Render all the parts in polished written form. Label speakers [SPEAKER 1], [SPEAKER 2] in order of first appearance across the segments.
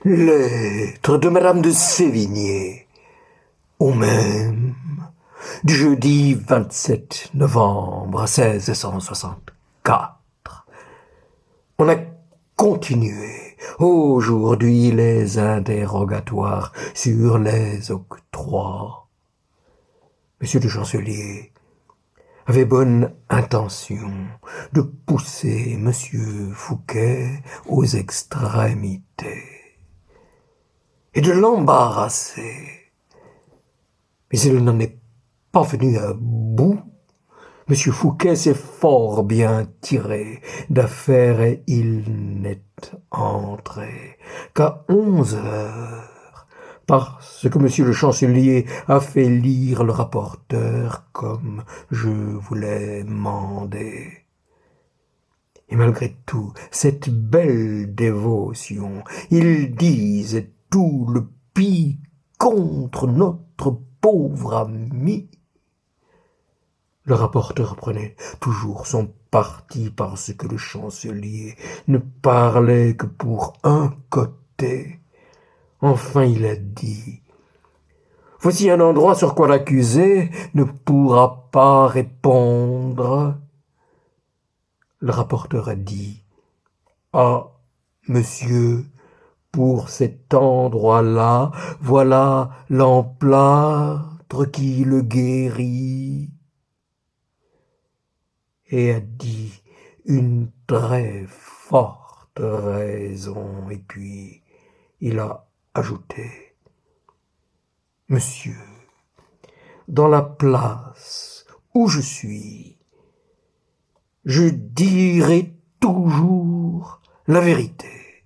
[SPEAKER 1] Lettre de Madame de Sévigné, au même, du jeudi 27 novembre 1664. On a continué aujourd'hui les interrogatoires sur les octrois. Monsieur le chancelier avait bonne intention de pousser Monsieur Fouquet aux extrémités et de l'embarrasser. Mais il n'en est pas venu à bout. Monsieur Fouquet s'est fort bien tiré d'affaire et il n'est entré qu'à 11 heures, parce que monsieur le chancelier a fait lire le rapporteur comme je vous l'ai mandé. Et malgré tout, cette belle dévotion, ils disent tout le pis contre notre pauvre ami. Le rapporteur prenait toujours son parti parce que le chancelier ne parlait que pour un côté. Enfin, il a dit: voici un endroit sur quoi l'accusé ne pourra pas répondre. Le rapporteur a dit: ah, monsieur, pour cet endroit-là, voilà l'emplâtre qui le guérit. Et a dit une très forte raison. Et puis il a ajouté: monsieur, dans la place où je suis, je dirai toujours la vérité,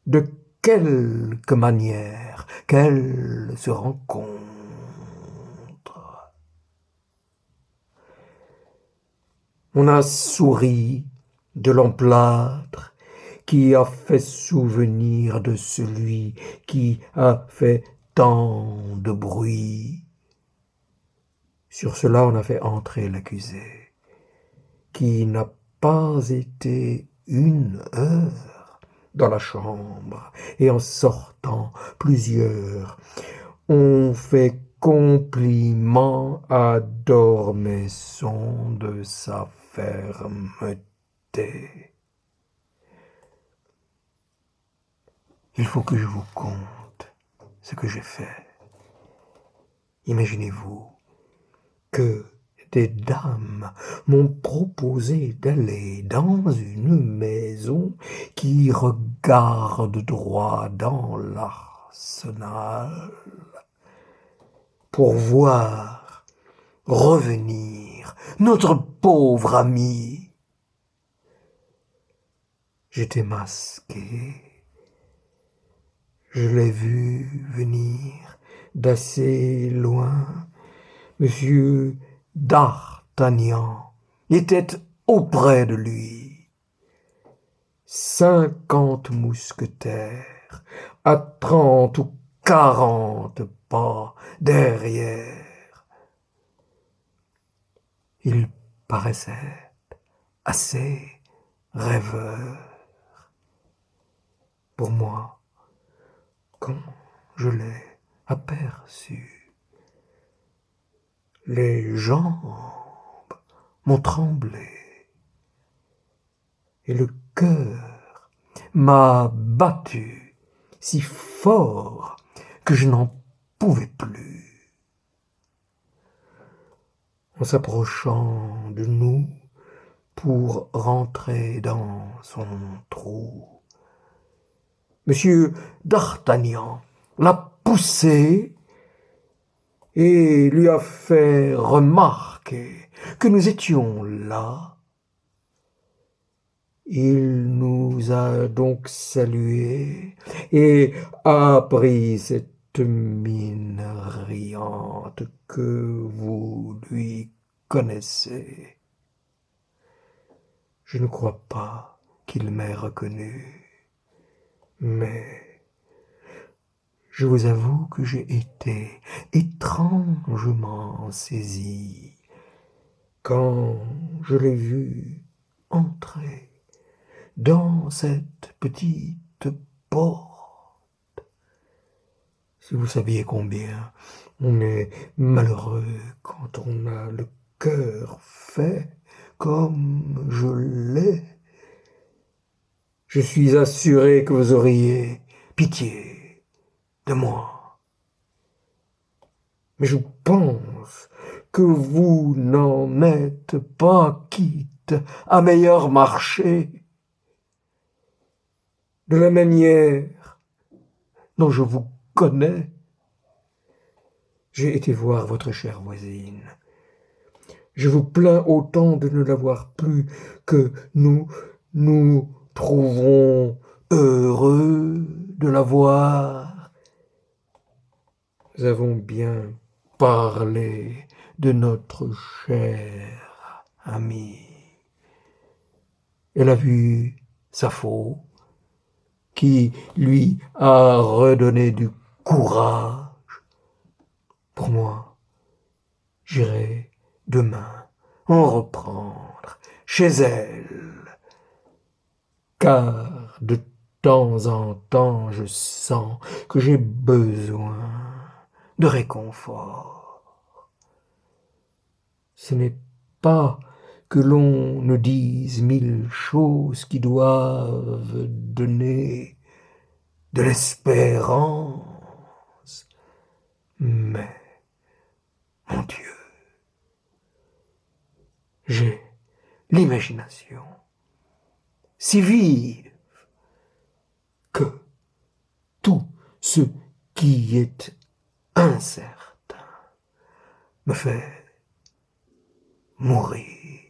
[SPEAKER 1] de quelque manière qu'elle se rencontre. On a souri de l'emplâtre qui a fait souvenir de celui qui a fait tant de bruit. Sur cela, on a fait entrer l'accusé, qui n'a pas été 1 heure dans la chambre, et en sortant, plusieurs ont fait compliment à Dormesson de sa fermeté. Il faut que je vous conte ce que j'ai fait. Imaginez-vous que des dames m'ont proposé d'aller dans une maison qui regarde droit dans l'Arsenal pour voir revenir notre pauvre ami. J'étais masqué. Je l'ai vu venir d'assez loin. Monsieur d'Artagnan était auprès de lui. 50 mousquetaires à 30 ou 40 pas derrière. Il paraissait assez rêveur. Pour moi, quand je l'ai aperçu, les jambes m'ont tremblé et le cœur m'a battu si fort que je n'en pouvais plus. En s'approchant de nous pour rentrer dans son trou, Monsieur d'Artagnan l'a poussé et lui a fait remarquer que nous étions là. Il nous a donc salués et a pris cette mine riante que vous lui connaissez. Je ne crois pas qu'il m'ait reconnu, mais je vous avoue que j'ai été étrangement saisi quand je l'ai vu entrer dans cette petite porte Si vous saviez combien on est malheureux quand on a le cœur fait comme je l'ai, je suis assuré que vous auriez pitié de moi. Mais je pense que vous n'en êtes pas quitte à meilleur marché. De la manière dont je vous connais, j'ai été voir votre chère voisine. Je vous plains autant de ne l'avoir plus que nous nous trouvons heureux de la voir. Nous avons bien parlé de notre chère amie. Elle a vu Sappho, qui lui a redonné du courage. Pour moi, j'irai demain en reprendre chez elle, car de temps en temps je sens que j'ai besoin de réconfort. Ce n'est pas que l'on ne dise 1000 choses qui doivent donner de l'espérance, mais, mon Dieu, j'ai l'imagination si vive que tout ce qui est incertain me fait mourir.